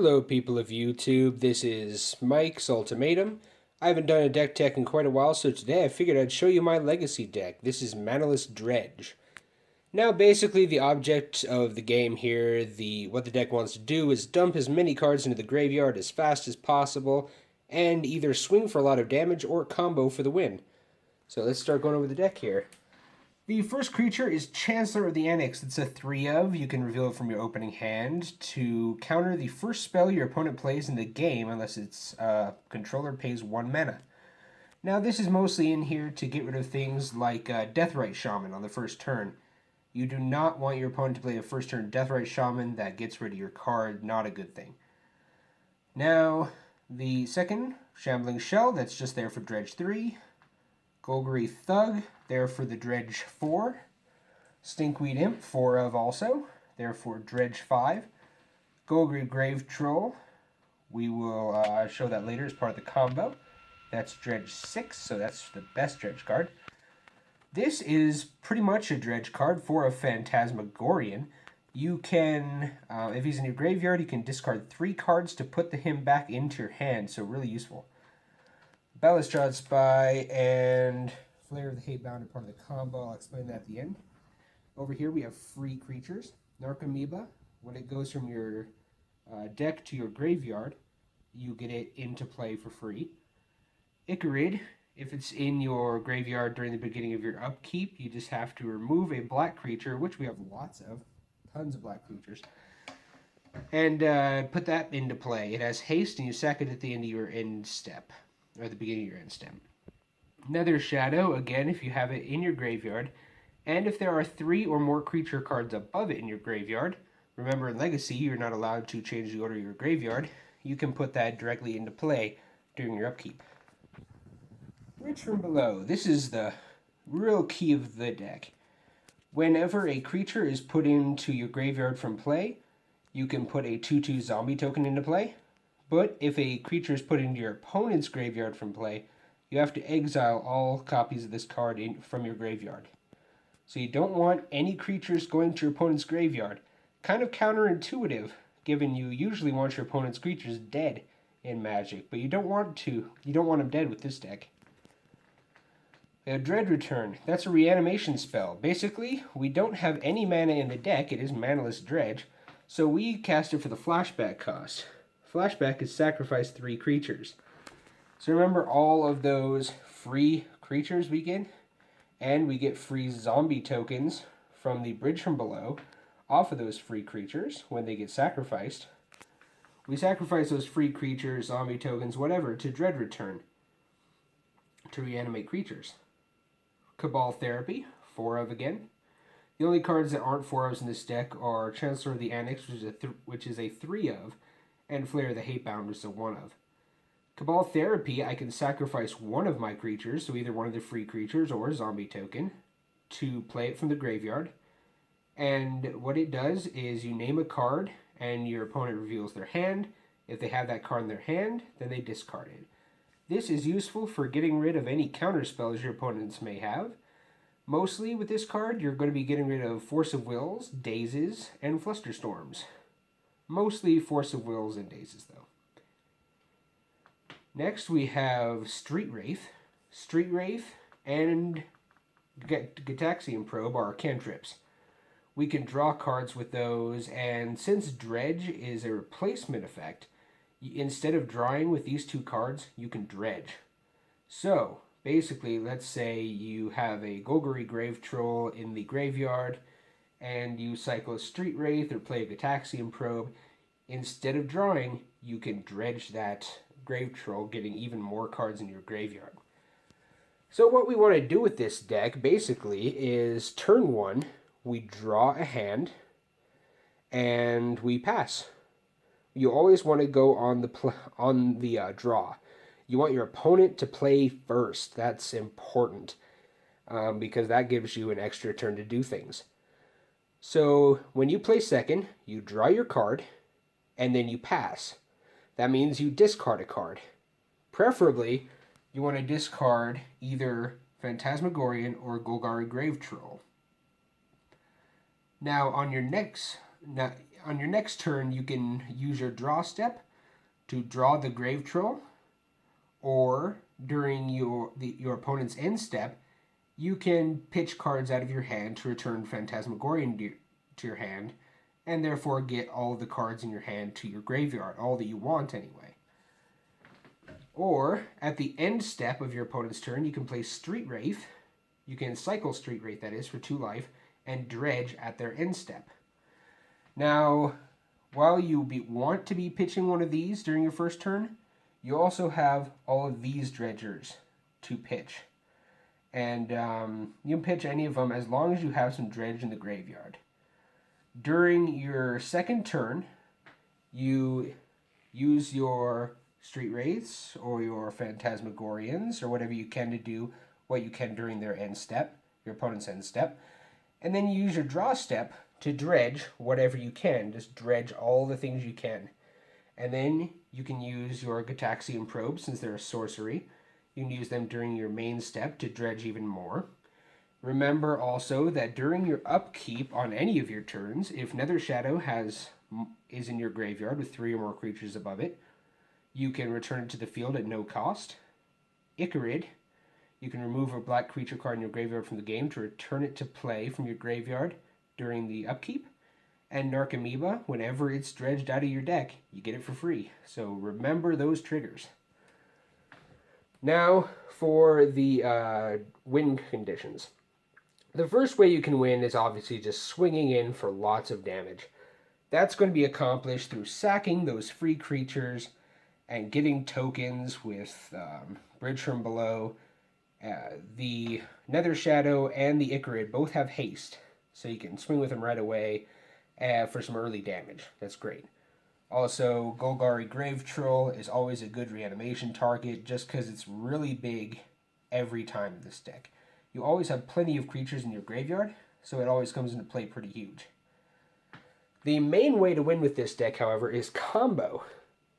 Hello people of YouTube, this is Mike's Ultimatum. I haven't done a deck tech in quite a while, so today I figured I'd show you my legacy deck. This is Manaless Dredge. Now basically the object of the game here, what the deck wants to do is dump as many cards into the graveyard as fast as possible, and either swing for a lot of damage or combo for the win. So let's start going over the deck here. The first creature is Chancellor of the Annex. It's a 3-of. You can reveal it from your opening hand to counter the first spell your opponent plays in the game unless its controller pays 1 mana. Now this is mostly in here to get rid of things like Deathrite Shaman on the first turn. You do not want your opponent to play a first turn Deathrite Shaman. That gets rid of your card. Not a good thing. Now the second, Shambling Shell. That's just there for Dredge 3. Golgari Thug, there for the Dredge 4. Stinkweed Imp, 4-of also, there for Dredge 5. Golgari Grave-Troll, we will show that later as part of the combo. That's Dredge 6, so that's the best Dredge card. This is pretty much a Dredge card, 4-of Phantasmagorian. You can, if he's in your graveyard, you can discard 3 cards to put him back into your hand, so really useful. Balustrade Spy and Flayer of the Hatebound are part of the combo. I'll explain that at the end. Over here we have free creatures. Narcomoeba, when it goes from your deck to your graveyard, you get it into play for free. Ichorid, if it's in your graveyard during the beginning of your upkeep, you just have to remove a black creature, which we have lots of, tons of black creatures, and put that into play. It has haste, and you sack it at the end of your end step. Or the beginning of your end step. Nether Shadow, again, if you have it in your graveyard, and if there are 3 or more creature cards above it in your graveyard, remember in Legacy you're not allowed to change the order of your graveyard, you can put that directly into play during your upkeep. Reach from below. This is the real key of the deck. Whenever a creature is put into your graveyard from play, you can put a 2/2 zombie token into play. But if a creature is put into your opponent's graveyard from play, you have to exile all copies of this card from your graveyard. So you don't want any creatures going to your opponent's graveyard. Kind of counterintuitive, given you usually want your opponent's creatures dead in Magic, but you don't want them dead with this deck. A Dread Return. That's a reanimation spell. Basically, we don't have any mana in the deck. It is Manaless Dredge, so we cast it for the flashback cost. Flashback is sacrifice 3 creatures. So remember all of those free creatures we get? And we get free zombie tokens from the bridge from below off of those free creatures when they get sacrificed. We sacrifice those free creatures, zombie tokens, whatever, to Dread Return to reanimate creatures. Cabal Therapy, 4-of again. The only cards that aren't 4-ofs in this deck are Chancellor of the Annex, which is a 3-of, and Flayer the Hatebound, which is a 1-of. Cabal Therapy, I can sacrifice 1 of my creatures, so either one of the free creatures or a zombie token, to play it from the graveyard. And what it does is you name a card, and your opponent reveals their hand. If they have that card in their hand, then they discard it. This is useful for getting rid of any counter spells your opponents may have. Mostly with this card, you're going to be getting rid of Force of Wills, Dazes, and Flusterstorms. Mostly Force of Wills and Dazes, though. Next, we have Street Wraith. Street Wraith and Gitaxian Probe are cantrips. We can draw cards with those, and since Dredge is a replacement effect, instead of drawing with these 2 cards, you can dredge. So, basically, let's say you have a Golgari Grave-Troll in the graveyard, and you cycle a Street Wraith or play a Gitaxian Probe. Instead of drawing, you can dredge that Grave-Troll, getting even more cards in your graveyard. So what we want to do with this deck, basically, is turn 1, we draw a hand, and we pass. You always want to go on the draw. You want your opponent to play first. That's important, because that gives you an extra turn to do things. So when you play second, you draw your card, and then you pass. That means you discard a card. Preferably, you want to discard either Phantasmagorian or Golgari Grave-Troll. Now, on your next, on your next turn, you can use your draw step to draw the Grave-Troll, or during your opponent's end step, you can pitch cards out of your hand to return Phantasmagorian to your hand, and therefore get all of the cards in your hand to your graveyard, all that you want anyway. Or, at the end step of your opponent's turn, you can play Street Wraith. You can cycle Street Wraith, that is, for 2 life, and Dredge at their end step. Now, while you want to be pitching one of these during your first turn, you also have all of these dredgers to pitch. And you can pitch any of them as long as you have some dredge in the graveyard. During your second turn, you use your Street Wraiths or your Phantasmagorians or whatever you can to do what you can during their end step, your opponent's end step. And then you use your draw step to dredge whatever you can. Just dredge all the things you can. And then you can use your Gitaxian Probe, since they're a sorcery. You can use them during your main step to dredge even more. Remember also that during your upkeep on any of your turns, if Nether Shadow is in your graveyard with 3 or more creatures above it, you can return it to the field at no cost. Ichorid, you can remove a black creature card in your graveyard from the game to return it to play from your graveyard during the upkeep. And Narcomoeba, whenever it's dredged out of your deck, you get it for free. So remember those triggers. Now for the win conditions. The first way you can win is obviously just swinging in for lots of damage. That's going to be accomplished through sacking those free creatures and getting tokens with Bridge from Below. The Nether Shadow and the Ichorid both have haste, so you can swing with them right away for some early damage. That's great. Also, Golgari Grave-Troll is always a good reanimation target just because it's really big every time in this deck. You always have plenty of creatures in your graveyard, so it always comes into play pretty huge. The main way to win with this deck, however, is combo.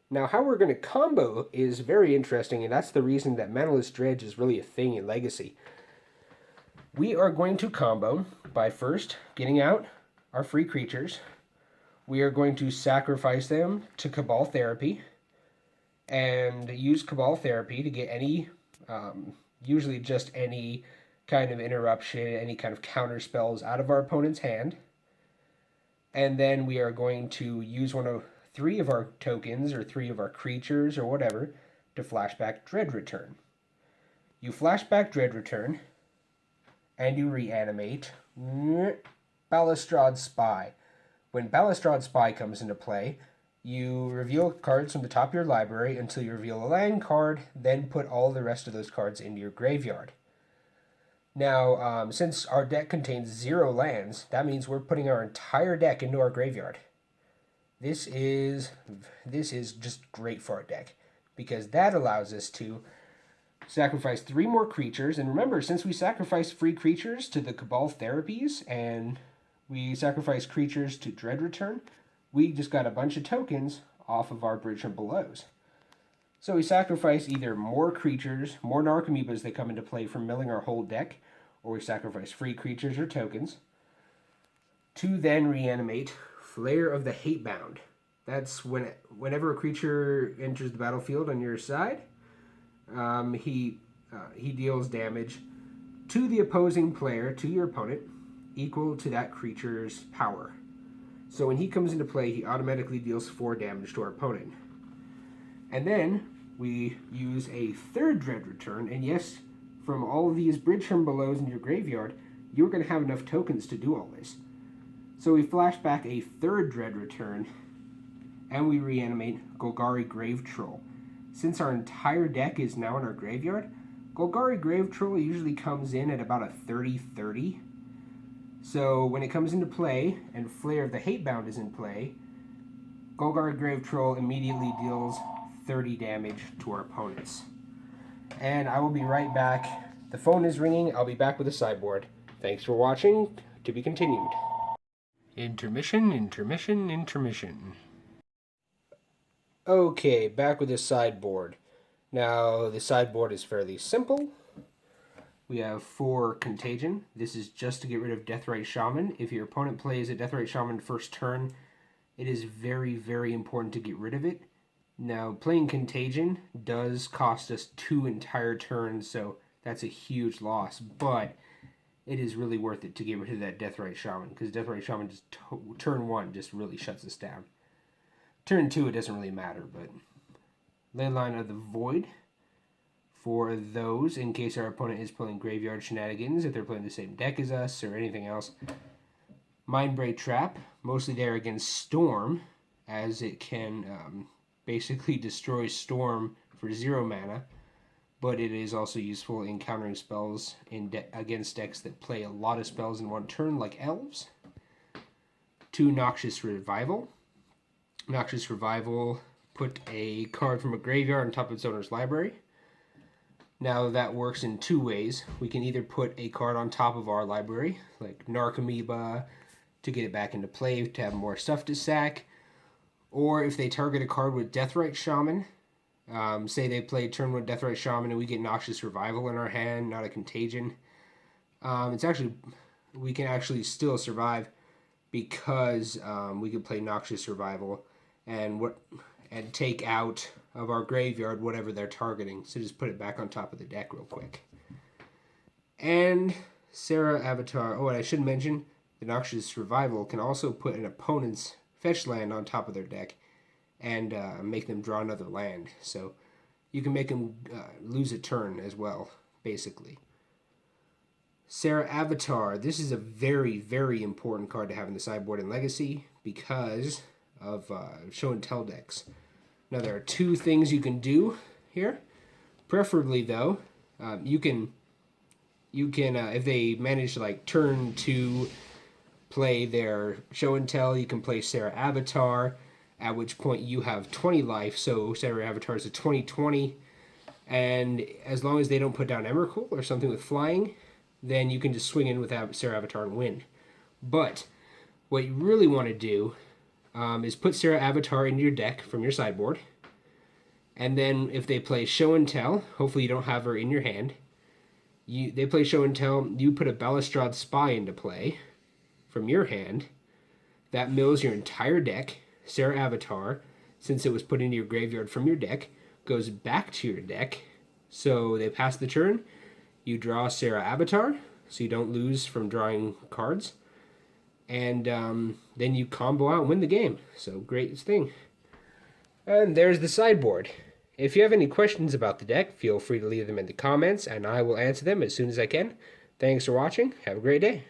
Now, how we're going to combo is very interesting, and that's the reason that Manaless Dredge is really a thing in Legacy. We are going to combo by first getting out our free creatures. We are going to sacrifice them to Cabal Therapy and use Cabal Therapy to get any, usually just any kind of interruption, any kind of counter spells out of our opponent's hand. And then we are going to use 3 of our tokens or 3 of our creatures or whatever to flashback Dread Return. You flashback Dread Return and you reanimate Balustrade Spy. When Balustrade Spy comes into play, you reveal cards from the top of your library until you reveal a land card, then put all the rest of those cards into your graveyard. Now, since our deck contains 0 lands, that means we're putting our entire deck into our graveyard. This is just great for our deck, because that allows us to sacrifice 3 more creatures. And remember, since we sacrifice free creatures to the Cabal Therapies, and we sacrifice creatures to Dread Return, we just got a bunch of tokens off of our Bridge from Belows. So we sacrifice either more creatures, more Narcomoebas that come into play from milling our whole deck, or we sacrifice free creatures or tokens, to then reanimate Flayer of the Hatebound. That's whenever a creature enters the battlefield on your side, he deals damage to the opposing player, to your opponent, equal to that creature's power. So when he comes into play, he automatically deals 4 damage to our opponent. And then we use a 3rd Dread Return, and yes, from all of these Bridge from Belows in your graveyard, you're going to have enough tokens to do all this. So we flash back a 3rd Dread Return, and we reanimate Golgari Grave-Troll. Since our entire deck is now in our graveyard, Golgari Grave-Troll usually comes in at about a 30-30. So when it comes into play, and Flayer of the Hatebound is in play, Golgari Grave-Troll immediately deals 30 damage to our opponents. And I will be right back. The phone is ringing. I'll be back with a sideboard. Thanks for watching. To be continued. Intermission, intermission, intermission. Okay, back with the sideboard. Now, the sideboard is fairly simple. We have 4 Contagion. This is just to get rid of Deathrite Shaman. If your opponent plays a Deathrite Shaman first turn, it is very, very important to get rid of it. Now, playing Contagion does cost us 2 entire turns, so that's a huge loss, but it is really worth it to get rid of that Deathrite Shaman, because Deathrite Shaman just turn 1 just really shuts us down. Turn 2 it doesn't really matter, but Leyline of the Void for those in case our opponent is playing Graveyard Shenanigans, if they're playing the same deck as us or anything else. Mindbreak Trap, mostly there against Storm, as it can basically destroy Storm for 0 mana, but it is also useful in countering spells against decks that play a lot of spells in one turn, like Elves. 2 Noxious Revival. Noxious Revival, put a card from a graveyard on top of its owner's library. Now that works in 2 ways. We can either put a card on top of our library, like Narcomoeba, to get it back into play, to have more stuff to sack. Or if they target a card with Deathrite Shaman, say they play turn 1 Deathrite Shaman and we get Noxious Revival in our hand, not a Contagion. We can actually still survive because we can play Noxious Revival and take out of our graveyard whatever they're targeting. So just put it back on top of the deck real quick. And Serra Avatar. Oh, and I should mention, the Noxious Revival can also put an opponent's fetch land on top of their deck and make them draw another land. So you can make them lose a turn as well, basically. Serra Avatar. This is a very, very important card to have in the sideboard in Legacy because of show and tell decks. Now there are 2 things you can do here. Preferably though, you can if they manage to like turn 2 play their show and tell, you can play Serra Avatar, at which point you have 20 life, so Serra Avatar is a 20/20, and as long as they don't put down Emrakul or something with flying, then you can just swing in with Serra Avatar and win. But what you really want to do is put Serra Avatar into your deck from your sideboard, and then if they play show and tell, hopefully you don't have her in your hand, they play show and tell, you put a Balustrade Spy into play from your hand. That mills your entire deck. Serra Avatar, since it was put into your graveyard from your deck, goes back to your deck. So they pass the turn. You draw Serra Avatar, so you don't lose from drawing cards. And then you combo out and win the game. So great thing. And there's the sideboard. If you have any questions about the deck, feel free to leave them in the comments, and I will answer them as soon as I can. Thanks for watching. Have a great day.